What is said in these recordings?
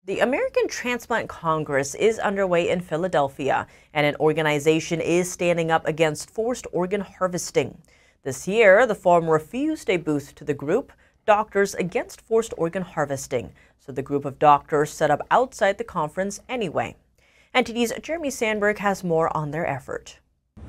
The American Transplant Congress is underway in Philadelphia, and an organization is standing up against forced organ harvesting. This year, the forum refused a booth to the group, Doctors Against Forced Organ Harvesting, so the group of doctors set up outside the conference anyway. NTD's Jrmmy Sandberg has more on their effort.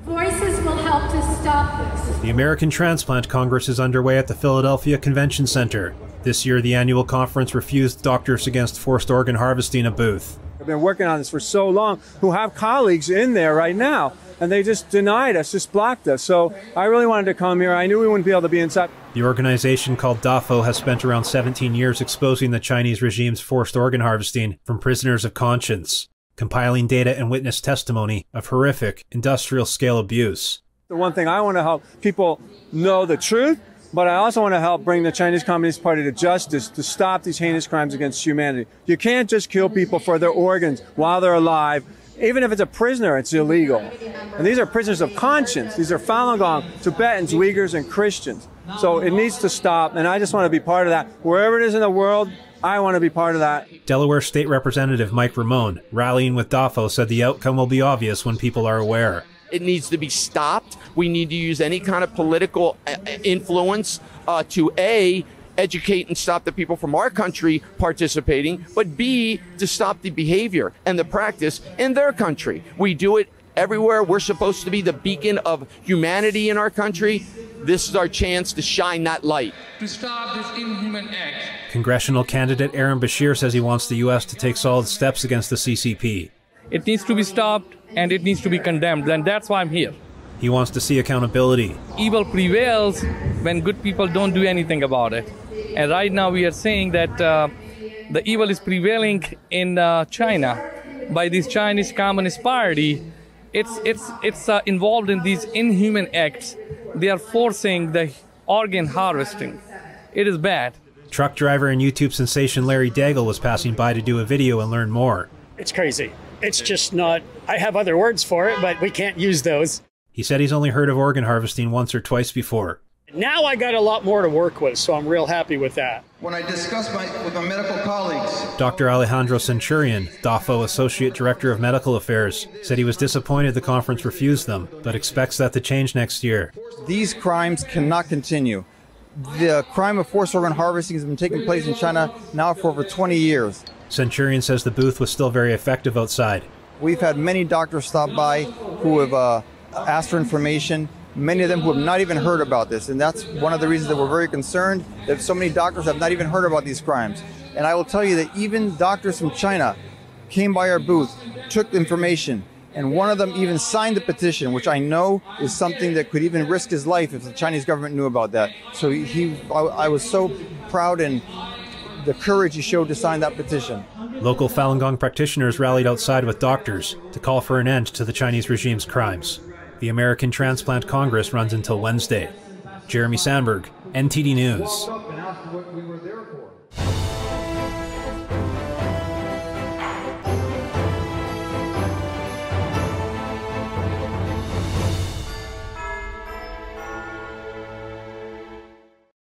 Voices will help to stop this. The American Transplant Congress is underway at the Philadelphia Convention Center. This year, the annual conference refused Doctors Against Forced Organ Harvesting a booth. I've been working on this for so long, who have colleagues in there right now, and they just denied us, just blocked us. So I really wanted to come here. I knew we wouldn't be able to be inside. The organization called DAFOH has spent around 17 years exposing the Chinese regime's forced organ harvesting from prisoners of conscience, compiling data and witness testimony of horrific industrial-scale abuse. The one thing I want to help people know the truth, but I also want to help bring the Chinese Communist Party to justice to stop these heinous crimes against humanity. You can't just kill people for their organs while they're alive. Even if it's a prisoner, it's illegal. And these are prisoners of conscience. These are Falun Gong, Tibetans, Uyghurs, and Christians. So it needs to stop, and I just want to be part of that. Wherever it is in the world, I want to be part of that. Delaware State Representative Mike Ramone, rallying with DAFOH, said the outcome will be obvious when people are aware. It needs to be stopped. We need to use any kind of political influence to A, educate and stop the people from our country participating, but B, to stop the behavior and the practice in their country. We do it everywhere. We're supposed to be the beacon of humanity in our country. This is our chance to shine that light. To stop this inhuman act. Congressional candidate Aaron Beshear says he wants the U.S. to take solid steps against the CCP. It needs to be stopped and it needs to be condemned, and that's why I'm here. He wants to see accountability. Evil prevails when good people don't do anything about it. And right now we are saying that the evil is prevailing in China by this Chinese Communist Party. It's involved in these inhuman acts. They are forcing the organ harvesting. It is bad. Truck driver and YouTube sensation Larry Daigle was passing by to do a video and learn more. It's crazy. It's just not, I have other words for it, but we can't use those. He said he's only heard of organ harvesting once or twice before. Now I got a lot more to work with, so I'm real happy with that. When I discuss with my medical colleagues. Dr. Alejandro Centurion, DAFOH Associate Director of Medical Affairs, said he was disappointed the conference refused them, but expects that to change next year. These crimes cannot continue. The crime of forced organ harvesting has been taking place in China now for over 20 years. Centurion says the booth was still very effective outside. We've had many doctors stop by who have asked for information, many of them who have not even heard about this. And that's one of the reasons that we're very concerned that so many doctors have not even heard about these crimes. And I will tell you that even doctors from China came by our booth, took the information, and one of them even signed the petition, which I know is something that could even risk his life if the Chinese government knew about that. So I was so proud and the courage he showed to sign that petition. Local Falun Gong practitioners rallied outside with doctors to call for an end to the Chinese regime's crimes. The American Transplant Congress runs until Wednesday. Jrmmy Sandberg, NTD News.